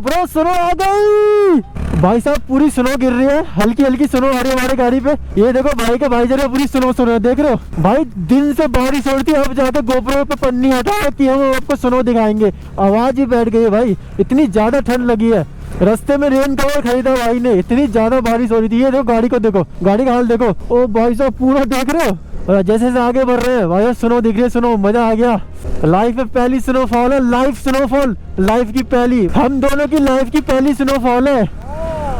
ब्रो, सुनो आ गई भाई साहब, पूरी स्नो गिर रही है, हल्की हल्की स्नो आ रही है हमारी गाड़ी पे। ये देखो भाई के भाई जरा पूरी स्नो देख रहे हो भाई, दिन से बारिश हो रही थी, अब जाके गोप्रो पे पन्नी हटा कि हम आपको स्नो दिखाएंगे। आवाज ही बैठ गई है भाई, इतनी ज्यादा ठंड लगी है। रास्ते में रेन कवर खरीदा भाई ने, इतनी ज्यादा बारिश हो रही थी। ये देखो गाड़ी को देखो, गाड़ी का हाल देखो। ओ भाई साहब पूरा देख रहे हो, और जैसे जैसे आगे बढ़ रहे हैं भाई स्नो दिख रही है, स्नो मजा आ गया। लाइफ में पहली स्नोफॉल है, लाइफ स्नोफॉल, लाइफ की पहली, हम दोनों की लाइफ की पहली स्नोफॉल है।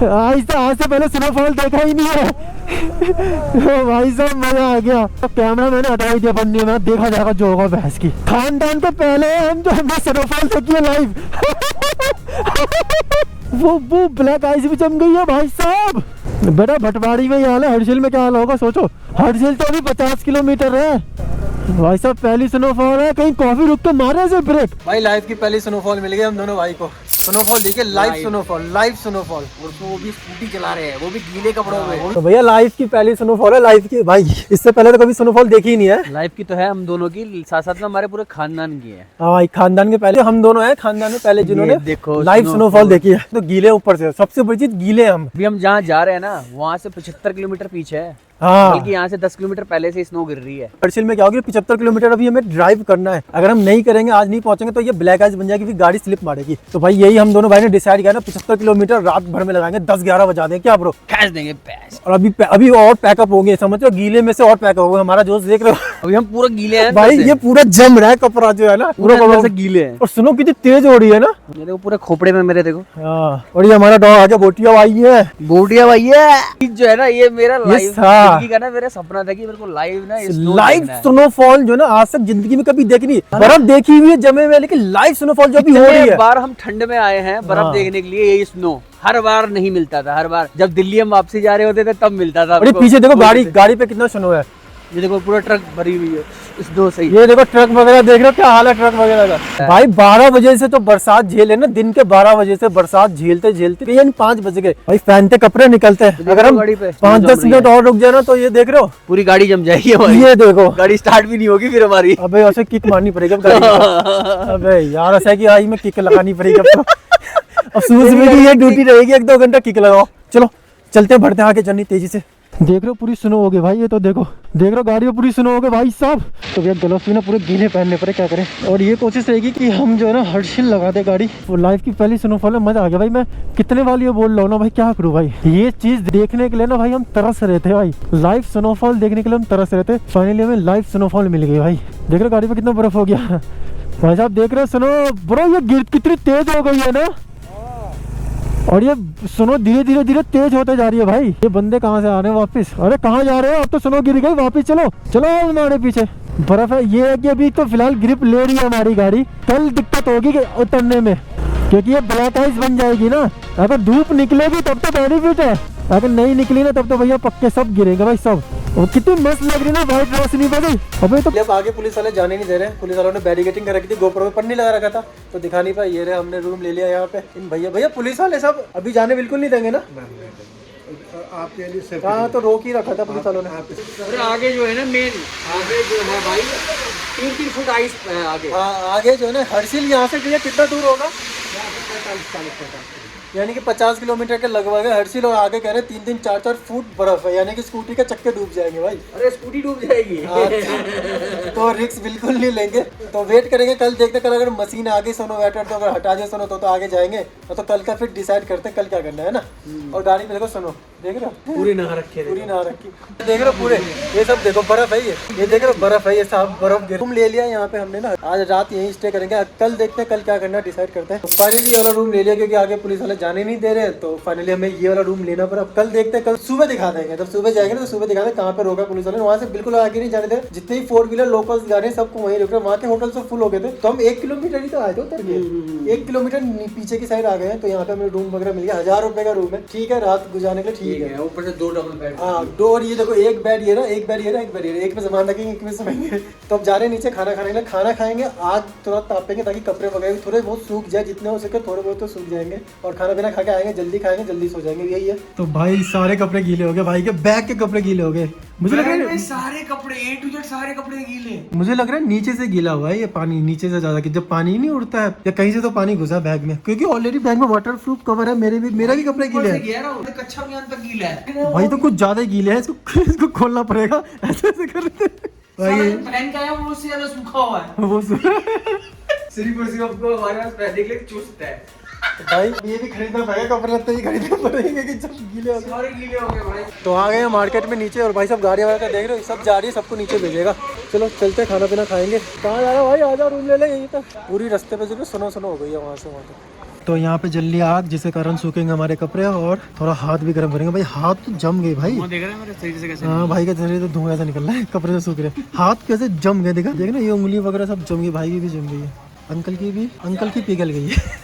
आज से पहले स्नोफॉल देखा ही नहीं है। भाई साहब मजा आ गया। तो कैमरा मैंने हटा दिया पन्नी में, देखा जाएगा जो होगा भैंस की। खानदान के पहले हम जो हमने स्नोफॉल देखी है लाइव। वो ब्लैक आइस भी जम गई है भाई साहब। बेटा भटवाड़ी में ही हाल है, हर्षिल में क्या हाल होगा सोचो। हर्षिल तो अभी 50 किलोमीटर है भाई साहब। पहली स्नोफॉल है, कहीं कॉफी रुक के मारे से ब्रेक। भाई लाइफ की पहली स्नोफॉल मिल गई हम दोनों भाई को। स्नोफॉल देखिए, लाइव स्नोफॉल, लाइव स्नोफॉल। और तो वो भी स्कूटी चला रहे हैं, वो भी गीले कपड़ों में। तो भैया लाइफ की पहली स्नोफॉल है, लाइफ की भाई। इससे पहले तो कभी स्नोफॉल देखी ही नहीं है। लाइफ की तो है हम दोनों की, साथ साथ में हमारे पूरे खानदान की है। हाँ भाई खानदान के पहले हम दोनों हैं, खानदान में पहले जिन्होंने देखो लाइव स्नोफॉल देखी है। तो गीले ऊपर से, सबसे बड़ी चीज गीले हम। अभी हम जहाँ जा रहे हैं ना, वहाँ से 75 किलोमीटर पीछे है। हाँ बल्कि यहाँ से 10 किलोमीटर पहले से स्नो गिर रही है। हर्षिल में क्या होगी, 75 किलोमीटर अभी हमें ड्राइव करना है। अगर हम नहीं करेंगे, आज नहीं पहुंचेंगे, तो ये ब्लैक आइस बन जाएगी, फिर गाड़ी स्लिप मारेगी। तो भाई यही हम दोनों भाई ने डिसाइड किया ना, 75 किलोमीटर रात भर में लगाएंगे, 10-11 बजा देंगे क्या ब्रो, खींच देंगे पैस। और अभी और पैकअप होंगे, समझ रहे हो, गीले में से और पैकअप होगा। हमारा जोश देख रहे हो, अभी हम पूरा गीले हैं भाई ये पूरा जम रहा है कपड़ा जो है ना, पूरा अंदर से गीले हैं। और सुनो कितनी तेज हो रही है ना, ये देखो पूरे खोपड़े में मेरे देखो। हाँ, और ये हमारा डॉग आगे बोटिया भाई है, बोटिया भैया जो है ना, ये मेरा लाइव हाँ। जिंदगी का ना, मेरा सपना था कि मेरे को लाइव ना लाइव स्नोफॉल जो ना आज तक जिंदगी में कभी देखी नहीं। बर्फ देखी हुई है जमे हुए, लेकिन लाइव स्नोफॉल जो अभी हो रही है। बार हम ठंड में आए हैं बर्फ देखने के लिए, ये स्नो हर बार नहीं मिलता था। हर बार जब दिल्ली हम वापसी जा रहे होते थे तब मिलता था। और ये पीछे देखो गाड़ी पे कितना स्नो है। ये देखो पूरा ट्रक भरी हुई है स्नो से। ये देखो ट्रक वगैरह देख रहे हो क्या हाल है ट्रक वगैरह का। भाई 12 बजे से तो बरसात झेले ना, दिन के 12 बजे से बरसात झेलते झेलते यानी 5 बज गए भाई, पहनते कपड़े निकलते हैं। अगर हम 5-10 मिनट और रुक जाए ना, तो ये देख रहे हो पूरी गाड़ी जम जाएगी हमारी। ये देखो गाड़ी स्टार्ट भी नहीं होगी फिर हमारी। अबे ऐसे किक मारनी पड़ेगी अब गाड़ी को। अबे यार ऐसा कि आई में किक लगानी पड़ेगी अब तो। अब सुबह सुबह की ये ड्यूटी रहेगी, 1-2 घंटा किक लगाओ। चलो चलते हैं, बढ़ते हैं आगे जर्नी तेजी से। देख रहे हो पूरी स्नो हो गई भाई, ये तो देखो देख रहे हो गाड़ी में पूरी स्नो हो गई भाई साहब। तो भैया ग्लव्स भी ना पूरे गीले पहनने पड़े, क्या करें। और ये कोशिश रहेगी कि हम जो है ना हर्षिल लगा दे गाड़ी। वो लाइफ की पहली स्नोफॉल है, मजा आ गया भाई। मैं कितने वाली बोल रहा हूँ ना भाई, क्या करूँ भाई। ये चीज देखने के लिए ना भाई हम तरस रहे थे भाई, लाइव स्नोफॉल देखने के लिए हम तरस रहे थे। फाइनली हमें लाइव स्नोफॉल मिल गई भाई। देख रहे हो गाड़ी पे कितना बर्फ हो गया भाई साहब। देख रहे हो स्नो ब्रो, ये गिर कितनी तेज हो गई है ना, और ये सुनो धीरे धीरे तेज होते जा रही है भाई। ये बंदे कहाँ से आ रहे हैं वापस, अरे कहाँ जा रहे हो, अब तो सुनो गिर गई वापस। चलो चलो हमारे पीछे बर्फ है। ये है कि अभी तो फिलहाल ग्रिप ले रही है हमारी गाड़ी, कल दिक्कत होगी कि उतरने में, क्योंकि ये ब्लैक आइस बन जाएगी ना। अगर धूप निकलेगी तब तो बेनिफिट है, अगर नहीं निकली ना तब तो भैया पक्के सब गिरेंगे भाई सब। और कितनी मस्त लग रही है ना व्हाइट रोशनी पे गई। अबे तो अब आगे पुलिस वाले जाने नहीं दे रहे, पुलिस वालों ने बैरिकेटिंग कर रखी थी, गोप्रो पे पन्नी लगा रखा था तो दिखा नहीं पाई। ये रहे, हमने रूम ले लिया यहाँ पे। इन भैया पुलिस वाले सब अभी जाने बिल्कुल नहीं देंगे ना आपके लिए। हाँ तो रोक ही रखा था पुलिस वालों ने। अरे आगे जो है ना मेन, आगे जो है भाई 3-3 फुट आइस है आगे। हाँ आगे जो है ना हर्षिल यहाँ से कितना दूर होगा, यानी कि 50 किलोमीटर के लगभग है। हर्षिल और आगे कह रहे 3-3 4-4 फुट बर्फ है, यानी कि स्कूटी के चक्के डूब जाएंगे भाई। अरे स्कूटी डूब जाएगी। तो रिस्क बिल्कुल नहीं लेंगे, तो वेट करेंगे। कल देखते, कल अगर मशीन आ गई सोनोवेटर तो अगर हटा दिया सोनो तो आगे जाएंगे, तो कल का फिर डिसाइड करते हैं कल क्या करना है ना। और गाड़ी पे देखो सोनो, देख रहे हो पूरी नहा रखे, पूरी नहा रखी, देख रहे हो पूरे, ये सब देखो बर्फ है, ये देख रहे हो बर्फ है, ये सब बर्फ गिर। रूम ले लिया यहाँ पे हमने ना, आज रात यहीं स्टे करेंगे। कल देखते हैं कल क्या करना है, डिसाइड करते हैं। तो फाइनली ये वाला रूम ले लिया, क्योंकि आगे पुलिस वाले जाने नहीं दे रहे हैं, तो फाइनली हमें ये वाला रूम लेना पड़ा। कल देखते हैं, कल सुबह दिखा देंगे, जब सुबह जाएंगे ना तो सुबह दिखा दें कहाँ पे रोका पुलिस वाले। वहाँ से बिल्कुल आगे नहीं जाने दे, जितने ही 4 व्हीलर लोकल्स गाड़ी सबको वहीं रोक रहे। वहाँ के होटल सब फुल हो गए थे, तो हम 1 किलोमीटर ही तो आए थे उतर के, 1 किलोमीटर पीछे की साइड आ गए हैं। तो यहाँ पे हमें रूम वगैरह मिल गया, 1000 रुपए का रूम है, ठीक है, रात गुजारने के लिए ठीक है। ऊपर से 2 डबल बेड। हाँ, 2, और ये देखो एक बेड ये रहा, एक बेड ये रहा, एक बेड ये रहा, एक पे सामान रखेंगे, एक में सोएंगे। तो अब जा रहे हैं नीचे खाना खाने के लिए, खाना खाएंगे, आग थोड़ा तापेंगे ताकि कपड़े वगैरह भी थोड़े बहुत सूख जाए, जितने हो सके थोड़े बहुत तो सूख जाएंगे। और खाना पीना खा के आएंगे, जल्दी खाएंगे, जल्दी सो जाएंगे, यही है। तो भाई सारे कपड़े गीले हो गए, भाई के बैग के कपड़े गीले हो गए। मुझे लग रहा है सारे कपड़े A to Z सारे कपड़े गीले। मुझे लग रहा है नीचे से गीला हुआ है ये पानी, नीचे से ज्यादा, कि जब पानी नहीं उड़ता है या कहीं से तो पानी घुसा बैग में, क्योंकि ऑलरेडी बैग में वाटर प्रूफ कवर है। मेरा भी कपड़े गीले हैं कच्चा बनियान तक गीला है भाई, तो कुछ ज्यादा ही गीले है, इसको खोलना पड़ेगा, ऐसे ऐसे करते भाई। पहन के आया वो उससे ज्यादा सूखा हुआ है। वो सिर्फ और सिर्फ आपको हमारे पास पहनने के लिए चुस्त है। भाई ये भी खरीदना पड़ेगा, कपड़े लगते ही खरीदना पड़ेंगे कि जब गीले हो गए। सारे गीले हो गए भाई। तो आ गए हैं मार्केट में नीचे, और भाई सब गाड़ी वाला देख रहे हो, सब जा रही है, सबको नीचे भेजेगा। चलो चलते, खाना पीना खाएंगे। कहाँ जा रहा है भाई, आजा रूम ले ले, यहीं तक पूरी रास्ते पे जो सुनो हो गई है वहाँ से वहाँ तक। तो यहाँ पे जल्दी आग, जिसके कारण सूखेंगे हमारे कपड़े, और थोड़ा हाथ भी गर्म करेंगे। भाई हाथ तो जम गए भाई, देख रहे हैं मेरे शरीर से कैसे। हाँ भाई का शरीर तो धुआं ऐसा निकल रहा है, कपड़े से सूख रहे हैं, हाथ कैसे जम गए, देखा ना, ये उंगली वगैरह सब जम गई, भाई की भी जम गई है, अंकल की पिघल गई है।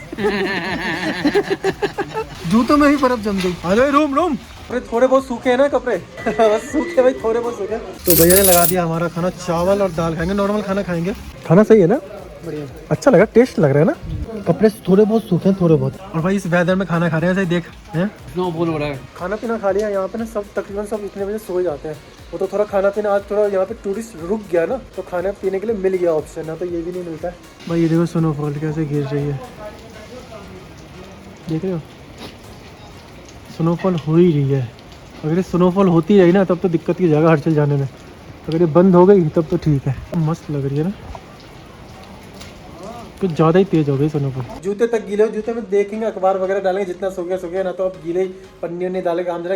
जूतों में भी बर्फ जम गई। आ जाओ रूम। अरे थोड़े बहुत सूखे हैं ना कपड़े, बस सूखे भाई, थोड़े बहुत सूखे। तो भैया ने लगा दिया हमारा खाना, चावल और दाल खाएंगे, नॉर्मल खाना खाएंगे। खाना सही है ना, बढ़िया, अच्छा लगा, टेस्ट लग रहा है ना। कपड़े थोड़े बहुत सूखे हैं, थोड़े बहुत। और भाई इस वेदर में खाना खा रहे हैं, ऐसे देख हैं, स्नोफॉल हो रहा है। खाना पीना खा लिया। यहाँ पे ना सब तकरीबन सब इतने बजे सो जाते हैं। वो तो थोड़ा खाना पीना आज थोड़ा यहाँ पे टूरिस्ट रुक गया ना, तो खाने पीने के लिए मिल गया ऑप्शन, ना तो ये भी नहीं मिलता है भाई। ये देखो स्नोफॉल कैसे गिर रही है, देख रहे हो, स्नोफॉल हो ही रही है। अगर ये स्नोफॉल होती रही ना तब तो दिक्कत की जगह हर्षिल जाने में, अगर ये बंद हो गई तब तो ठीक है। मस्त लग रही है ना, कुछ ज़्यादा ही तेज हो गई स्नोफॉल। जूते तक गीले हो, जूते में देखेंगे, अखबार वगैरह डालेंगे, जितना सूखे ना, तो अब गीले पन्नी वन्नी डालेंगे। हम जरा